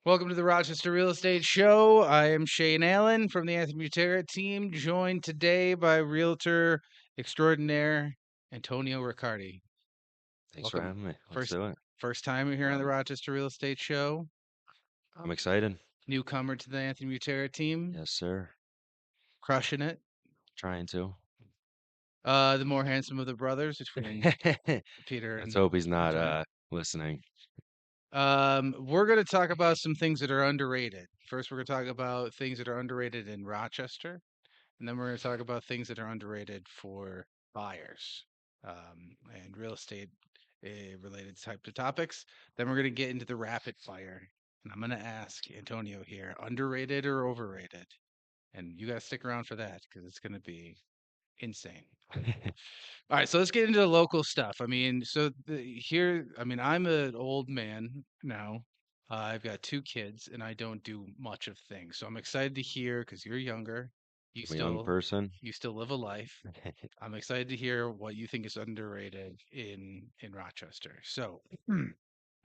Welcome to the Rochester Real Estate Show. I am Shane Allen from the Anthony Butera team, joined today by realtor extraordinaire Antonio Riccardi. Thanks for Welcome. having me. Let's First do it. first time here on the Rochester Real Estate Show. I'm excited. Newcomer to the Anthony Butera team, Yes, sir. crushing it. Trying to. The more handsome of the brothers between Peter Let's and hope he's not Antonio. listening. We're going to talk about some things that are underrated. First, we're going to talk about things that are underrated in Rochester. And then we're going to talk about things that are underrated for buyers and real estate related types of topics. Then we're going to get into the rapid fire. And I'm going to ask Antonio here, underrated or overrated? And you got to stick around for that because it's going to be insane. All right, so let's get into the local stuff. I mean, I'm an old man now. I've got two kids, and I don't do much of things. So I'm excited to hear because you're younger. You I'm a young still, person. you still live a life. I'm excited to hear what you think is underrated in Rochester. So,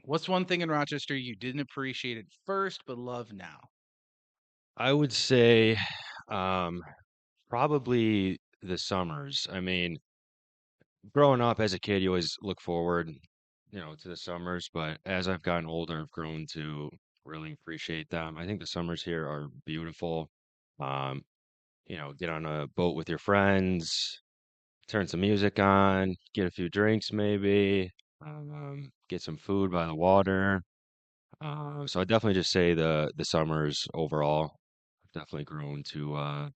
what's one thing in Rochester you didn't appreciate at first but love now? I would say um, probably the summers. I mean, growing up as a kid, you always look forward, to the summers, but as I've gotten older, I've grown to really appreciate them. I think the summers here are beautiful. Um, get on a boat with your friends, turn some music on, get a few drinks maybe, get some food by the water. So I definitely just say the summers overall. I've definitely grown to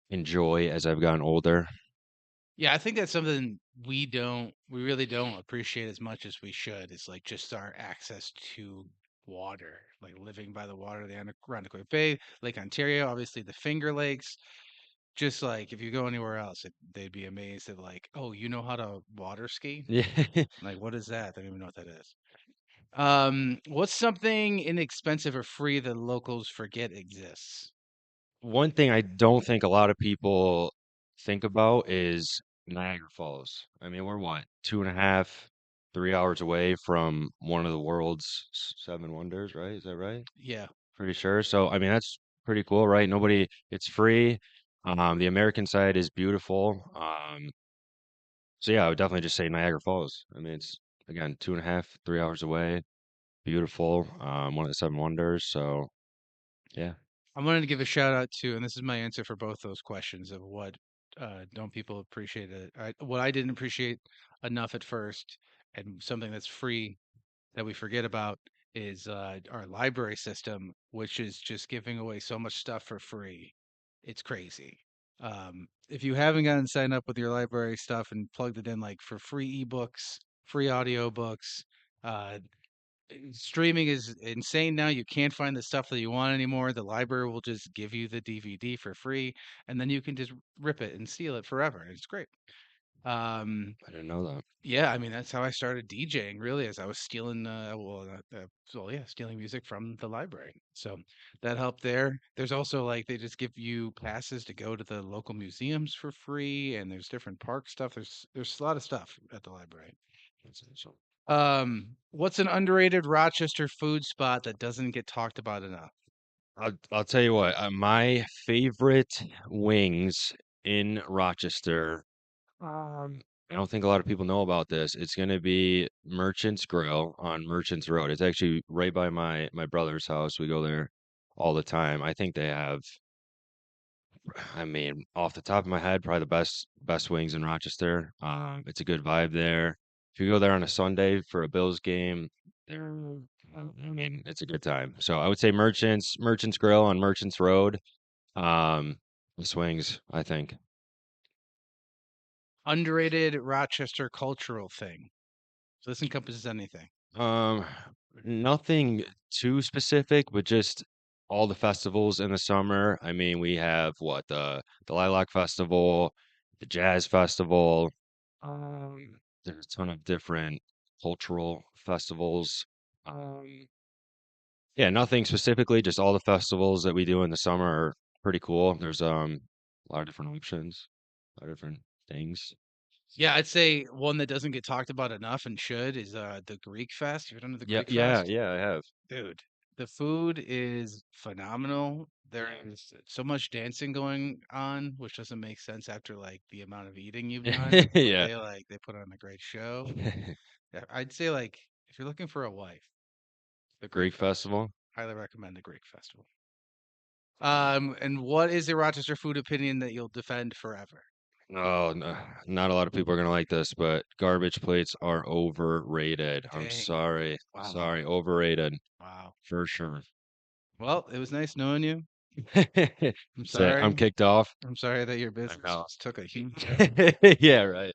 enjoy as I've gotten older. Yeah, I think that's something we really don't appreciate as much as we should. It's like just our access to water, like living by the water, the Adirondack Bay, Lake Ontario, obviously the Finger Lakes. Just like if you go anywhere else, they'd be amazed at like, oh, you know how to water ski? Yeah. Like, what is that? I don't even know what that is. What's something inexpensive or free that locals forget exists? One thing I don't think a lot of people think about is Niagara Falls. I mean, we're what, 2.5, 3 hours away from one of the world's seven wonders, right? Is that right? Yeah. Pretty sure. So, I mean, that's pretty cool, right? It's free. The American side is beautiful. So yeah, I would definitely just say Niagara Falls. I mean, it's again 2.5, 3 hours away. Beautiful. One of the seven wonders. So yeah. I wanted to give a shout out to, and this is my answer for both those questions of what don't people appreciate it. What I didn't appreciate enough at first, and something that's free that we forget about is our library system, which is just giving away so much stuff for free. It's crazy. If you haven't gotten signed up with your library stuff and plugged it in like for free ebooks, free audiobooks, uh, streaming is insane now. You can't find the stuff that you want anymore. The library will just give you the DVD for free, and then you can just rip it and steal it forever. It's great. Um, I didn't know that. yeah, I mean that's how I started DJing. Really, as I was stealing, stealing music from the library. So that helped there. There's also like they just give you passes to go to the local museums for free, and there's different park stuff. There's a lot of stuff at the library. That's awesome. What's an underrated Rochester food spot that doesn't get talked about enough? I'll tell you what, my favorite wings in Rochester. I don't think a lot of people know about this. It's gonna be Merchant's Grill on Merchant's Road. It's actually right by my brother's house. We go there all the time. I think they have, I mean, off the top of my head, probably the best wings in Rochester. It's a good vibe there. If you go there on a Sunday for a Bills game, there, I mean, it's a good time. So I would say Merchant's Grill on Merchant's Road. Um, the swings, I think. Underrated Rochester cultural thing. So this encompasses anything. Um, Nothing too specific, but just all the festivals in the summer. I mean, we have what the Lilac Festival, the Jazz Festival. There's a ton of different cultural festivals. Um, yeah, nothing specifically, just all the festivals that we do in the summer are pretty cool. There's a lot of different options, a lot of different things. Yeah, I'd say one that doesn't get talked about enough and should is the Greek Fest. You've done the Yeah, Greek yeah, Fest? yeah, I have. Dude, The food is phenomenal. There is so much dancing going on, which doesn't make sense after like the amount of eating you've done, but Yeah. they put on a great show. Yeah, I'd say like if you're looking for a wife, the Greek Greek Festival. festival? Highly recommend the Greek Festival. And what is a Rochester food opinion that you'll defend forever? Oh, no, not a lot of people are gonna like this, but garbage plates are overrated. I'm Dang. sorry. Wow. Sorry, overrated Wow. for sure. Well, it was nice knowing you. I'm So I'm sorry. kicked off. I'm sorry that your I business know. just took a huge. Yeah, right.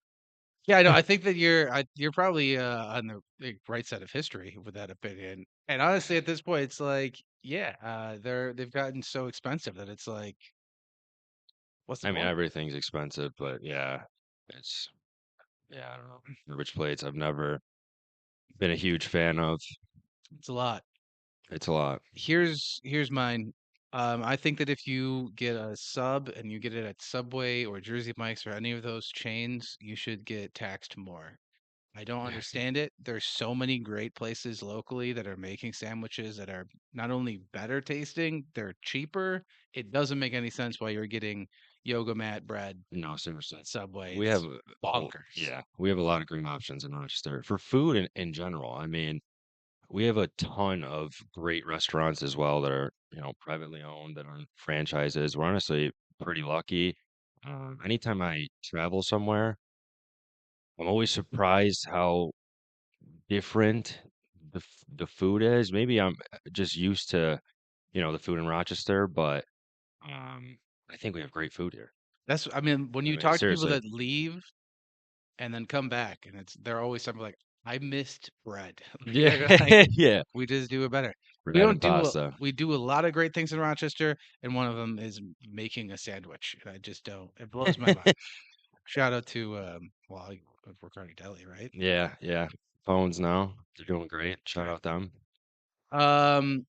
Yeah, I know. I think that you're probably on the right side of history with that opinion. And honestly, at this point, it's like, yeah, they've gotten so expensive that it's like, what's the I mean, point? everything's expensive, but yeah, it's yeah, I don't know. Garbage plates, I've never been a huge fan of. It's a lot. It's a lot. Here's mine. I think that if you get a sub and you get it at Subway or Jersey Mike's or any of those chains, you should get taxed more. I don't understand it. There's so many great places locally that are making sandwiches that are not only better tasting, they're cheaper. It doesn't make any sense why you're getting yoga mat bread No, seriously. at Subway. We have It's bonkers. yeah, we have a lot of great options in Rochester for food in general. I mean, we have a ton of great restaurants as well that are, privately owned, that aren't franchises. We're honestly pretty lucky. Anytime I travel somewhere, I'm always surprised how different the food is. Maybe I'm just used to, the food in Rochester, but um, I think we have great food here. I mean, when I you mean, talk to people seriously. that leave and then come back, and they're always something like, I missed bread. Yeah, They're like, yeah. we just do it better. Bread and pasta. We do a lot of great things in Rochester, and one of them is making a sandwich. And I just don't. It blows my mind. Shout out to Riccardi Deli, right? Yeah, yeah. Phones now. They're doing great. Shout Right. out them.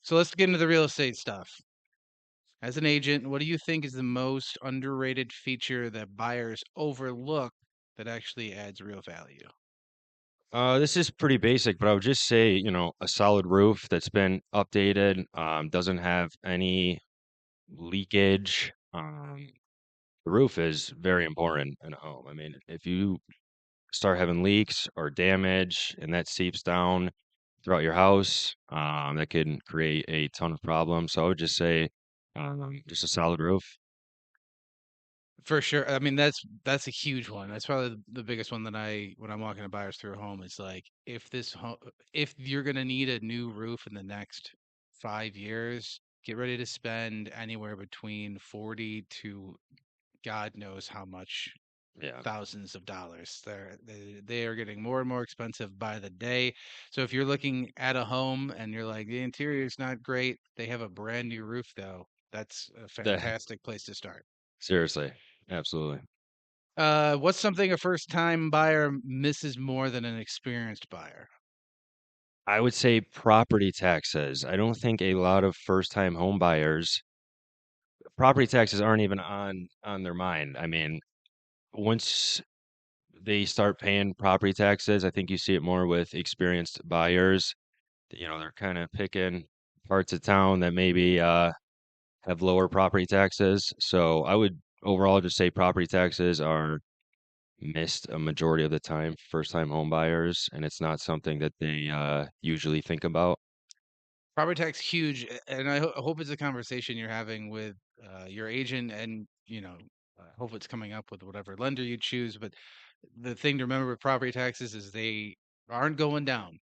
So let's get into the real estate stuff. As an agent, what do you think is the most underrated feature that buyers overlook that actually adds real value? This is pretty basic, but I would just say, a solid roof that's been updated, doesn't have any leakage. The roof is very important in a home. I mean, if you start having leaks or damage and that seeps down throughout your house, that can create a ton of problems. So I would just say, just a solid roof. For sure. I mean, that's a huge one. That's probably the biggest one that when I'm walking to buyers through a home, is like if you're gonna need a new roof in the next 5 years, get ready to spend anywhere between 40 to God knows how much Yeah. thousands of dollars. They are getting more and more expensive by the day. So if you're looking at a home and you're like the interior is not great, they have a brand new roof though. That's a That, fantastic place to start. seriously. Absolutely. What's something a first time buyer misses more than an experienced buyer? I would say property taxes. I don't think a lot of first-time home buyers, property taxes aren't even on their mind. I mean, once they start paying property taxes, I think you see it more with experienced buyers. They're kind of picking parts of town that maybe have lower property taxes. So I would overall just say property taxes are missed a majority of the time, first-time home buyers, and it's not something that they usually think about. Property tax huge, and I hope it's a conversation you're having with your agent, and I hope it's coming up with whatever lender you choose. But the thing to remember with property taxes is they aren't going down.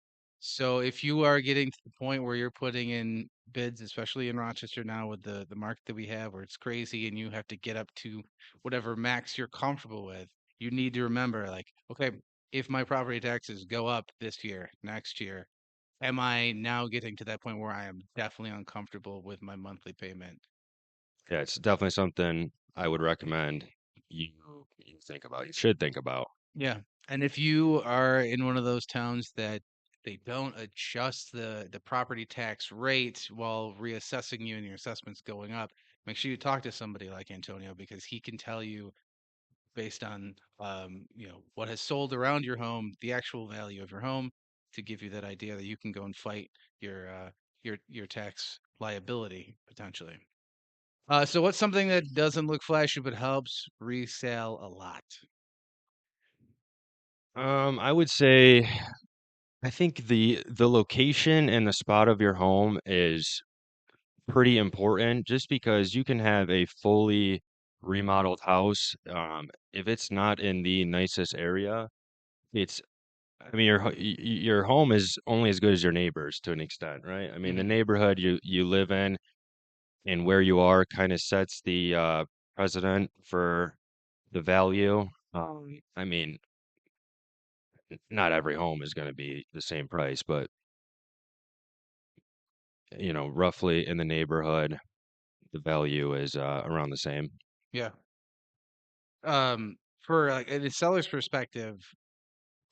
So if you are getting to the point where you're putting in bids, especially in Rochester now with the market that we have, where it's crazy, and you have to get up to whatever max you're comfortable with, you need to remember, like, okay, if my property taxes go up this year, next year, am I now getting to that point where I am definitely uncomfortable with my monthly payment? Yeah, it's definitely something I would recommend you think about. You should think about. Yeah. And if you are in one of those towns that they don't adjust the property tax rate while reassessing you and your assessments going up, make sure you talk to somebody like Antonio because he can tell you based on what has sold around your home, the actual value of your home to give you that idea that you can go and fight your your tax liability potentially. So what's something that doesn't look flashy but helps resale a lot? I would say I think the location and the spot of your home is pretty important just because you can have a fully remodeled house. If it's not in the nicest area, it's I mean your home is only as good as your neighbors to an extent, right? I mean the Hmm. neighborhood you live in and where you are kind of sets the precedent for the value. I mean, not every home is going to be the same price, but roughly in the neighborhood, the value is around the same. Yeah. For like in a seller's perspective,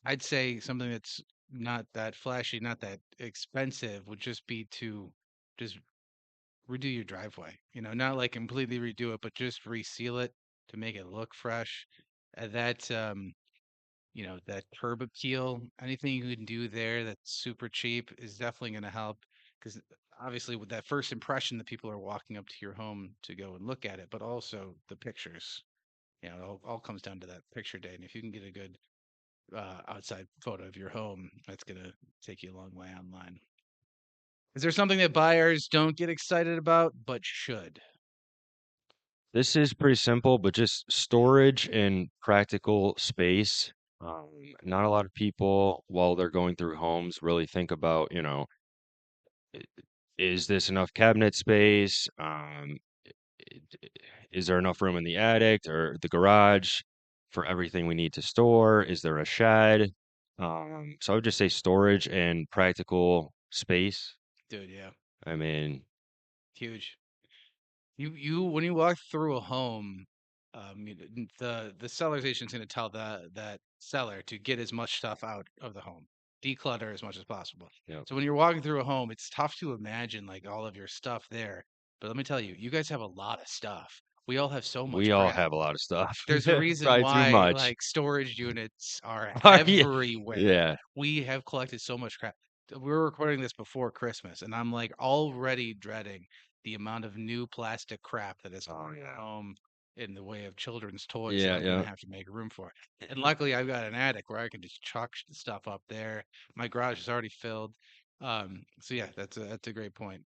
I'd say something that's not that flashy, not that expensive would just be to just redo your driveway. Not like completely redo it, but just reseal it to make it look fresh. That curb appeal, anything you can do there that's super cheap is definitely going to help because obviously with that first impression that people are walking up to your home to go and look at it, but also the pictures. It all comes down to that picture day. And if you can get a good outside photo of your home, that's going to take you a long way online. Is there something that buyers don't get excited about but should? This is pretty simple, but just storage and practical space. Not a lot of people, while they're going through homes, really think about, i- is this enough cabinet space? I- is there enough room in the attic or the garage for everything we need to store? Is there a shed? So I would just say storage and practical space. Dude, yeah, I mean, huge. You when you walk through a home, the seller's agent's going to tell that seller to get as much stuff out of the home, declutter as much as possible. you know, So when you're walking through a home, it's tough to imagine like all of your stuff there. But let me tell you, you guys have a lot of stuff. We all have so much we all crap. have a lot of stuff. There's a reason Probably too why much. like storage units are Are you? everywhere. Yeah. We have collected so much crap. We're recording this before Christmas, and I'm like already dreading the amount of new plastic crap that is Oh coming yeah. home in the way of children's toys that Yeah, I'm gonna yeah. have to make room for. And luckily, I've got an attic where I can just chuck stuff up there. My garage is already filled. So yeah, that's a great point.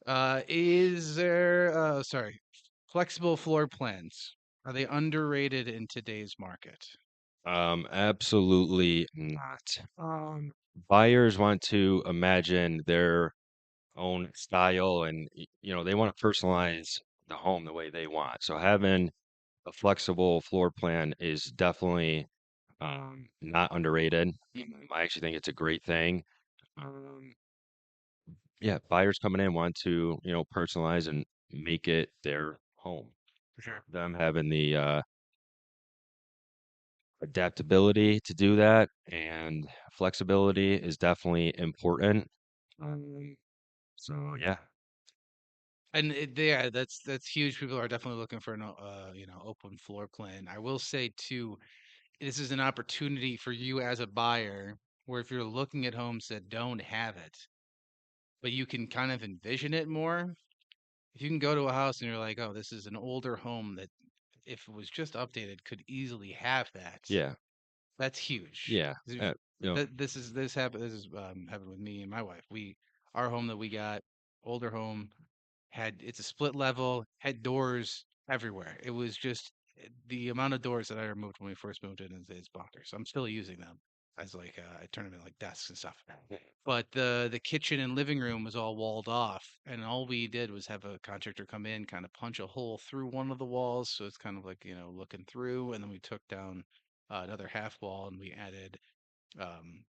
Is there, sorry, flexible floor plans? Are they underrated in today's market? Absolutely not. Buyers want to imagine their own style and they want to personalize the home the way they want. So having a flexible floor plan is definitely not underrated. I actually think it's a great thing. Um, yeah, buyers coming in want to, personalize and make it their home. For sure. Them having the adaptability to do that and flexibility is definitely important. Um, so yeah, And yeah, that's huge. People are definitely looking for an open floor plan. I will say too, this is an opportunity for you as a buyer, where if you're looking at homes that don't have it, but you can kind of envision it more. If you can go to a house and you're like, oh, this is an older home that if it was just updated could easily have that. yeah, That's huge. yeah, 'Cause uh, you know, this happened with me and my wife. Our home that we got, older home, it's a split level, had doors everywhere. It was just the amount of doors that I removed when we first moved in is bonkers. I'm still using them as like I turn them into like desks and stuff. But the kitchen and living room was all walled off, and all we did was have a contractor come in, kind of punch a hole through one of the walls, so it's kind of like looking through, and then we took down another half wall and we added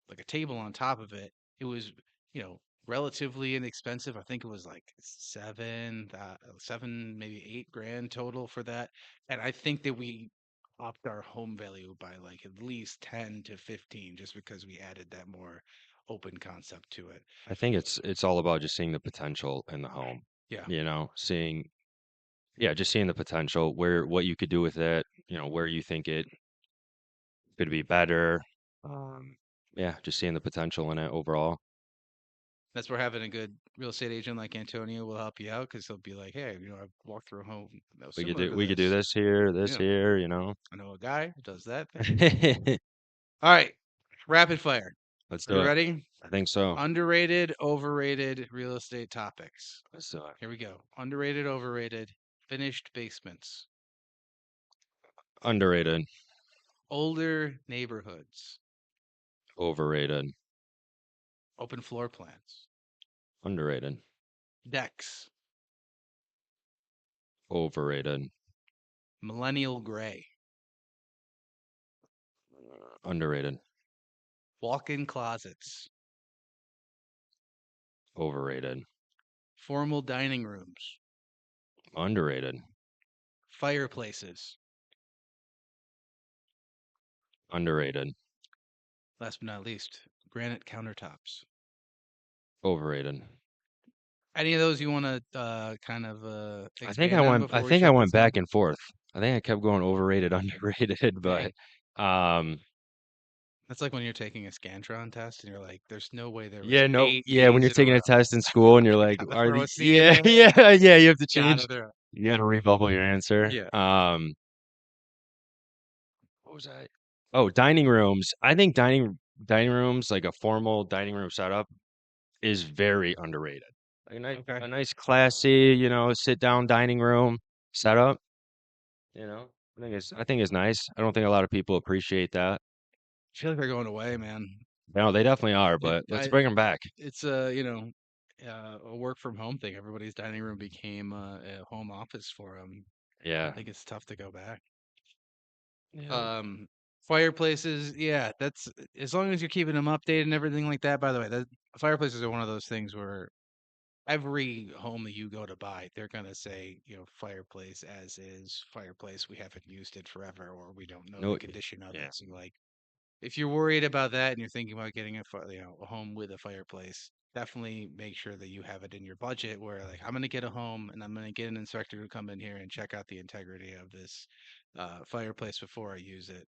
like a table on top of it. It was, relatively inexpensive. I think it was like seven, maybe 8 grand total for that. And I think that we upped our home value by like at least 10 to 15 just because we added that more open concept to it. I think it's all about just seeing the potential in the home, Yeah. seeing, yeah, just seeing the potential where what you could do with it, where you think it could be better. Um, yeah, just seeing the potential in it overall. That's where having a good real estate agent like Antonio will help you out because he'll be like, hey, I've walked through a home that was similar to We could do this. this Yeah, here, you know. I know a guy who does that thing. All right, rapid fire. Let's Are you do it. ready? I think so. Underrated, overrated real estate topics. Let's do it. Here we go. Underrated, overrated, finished basements, Underrated, older neighborhoods, overrated, open floor plans, underrated, decks, overrated, millennial gray, underrated, walk-in closets, overrated, formal dining rooms, underrated, fireplaces. underrated, Last but not least, granite countertops. overrated. Any of those you want to kind of I expand on went before we I shut went this down? back and forth. I think I kept going overrated, underrated, but Hey, um that's like when you're taking a Scantron test and you're like, "There's no way there was yeah, no, eight yeah, when B's you're in a taking a row." test in school and you're like, Gotta are throw the a C in yeah, there. yeah, you have to Gotta change. throw. You got to rebubble your answer. Yeah. What was that? Oh, dining rooms. I think dining rooms, like a formal dining room setup, is very underrated. Like Okay. a nice classy, sit down dining room setup, I think it's nice. I don't think a lot of people appreciate that. I feel like they're going away, man. No, they definitely are, It, but let's I, bring them back. it's a work from home thing. Everybody's dining room became a home office for them. I Yeah. think it's tough to go back. Yeah. Um, Fireplaces, yeah, that's as long as you're keeping them updated and everything like that. By the way, that fireplaces are one of those things where every home that you go to buy, they're gonna say, fireplace as is, fireplace, we haven't used it forever, or we don't know the No, condition of yeah. it. So like, if you're worried about that and you're thinking about getting a home with a fireplace, definitely make sure that you have it in your budget. Where like, I'm gonna get a home and I'm gonna get an inspector to come in here and check out the integrity of this fireplace before I use it.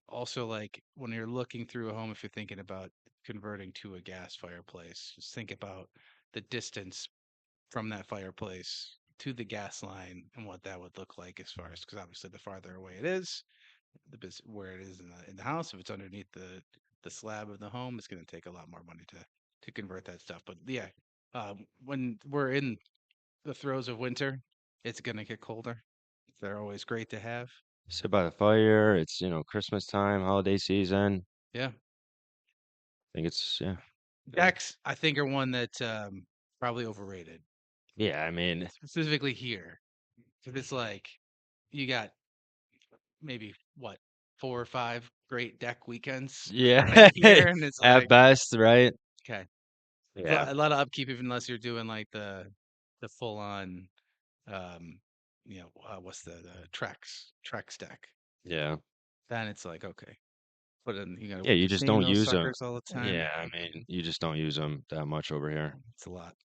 Also, like when you're looking through a home, if you're thinking about converting to a gas fireplace, just think about the distance from that fireplace to the gas line and what that would look like as far as because obviously the farther away it is, where it is in the house. If it's underneath the slab of the home, it's going to take a lot more money to convert that stuff. But yeah, when we're in the throes of winter, it's going to get colder. They're always great to have. Sit by the fire. It's, Christmas time, holiday season. Yeah. I think it's, yeah. Good. Decks, I think, are one that probably overrated, Yeah, I mean, specifically here. If it's like you got maybe what 4 or 5 great deck weekends yeah, a year, and it's at like best, right? okay, Yeah. a lot of upkeep, even unless you're doing like the full on, um, what's the Trex deck. Yeah. Then it's like okay, but then you got to Yeah, you just sustain don't those use them. suckers all the time. Yeah, I mean, you just don't use them that much over here. It's a lot.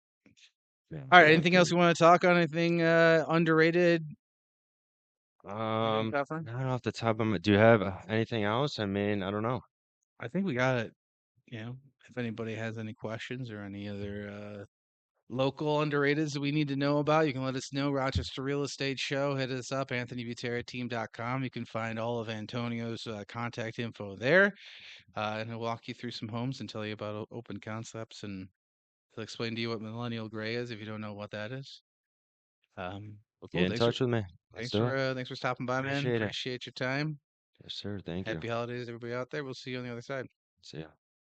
Yeah, All right, they anything else upkeep. you want to talk on? Anything underrated? We didn't cover? Not off the top of my, do you have anything else? I mean, I don't know. I think we got it. If anybody has any questions or any other local underrateds that we need to know about, you can let us know. Rochester Real Estate Show. Hit us up, AnthonyButerraTeam.com. You can find all of Antonio's contact info there. And he'll walk you through some homes and tell you about open concepts. And he'll explain to you what millennial gray is if you don't know what that is. But Get cool. in touch with me. Let's do it. Thanks for stopping by, man. Appreciate it. Appreciate your time. Yes, sir. Thank you. Happy holidays, everybody out there. We'll see you on the other side. See ya.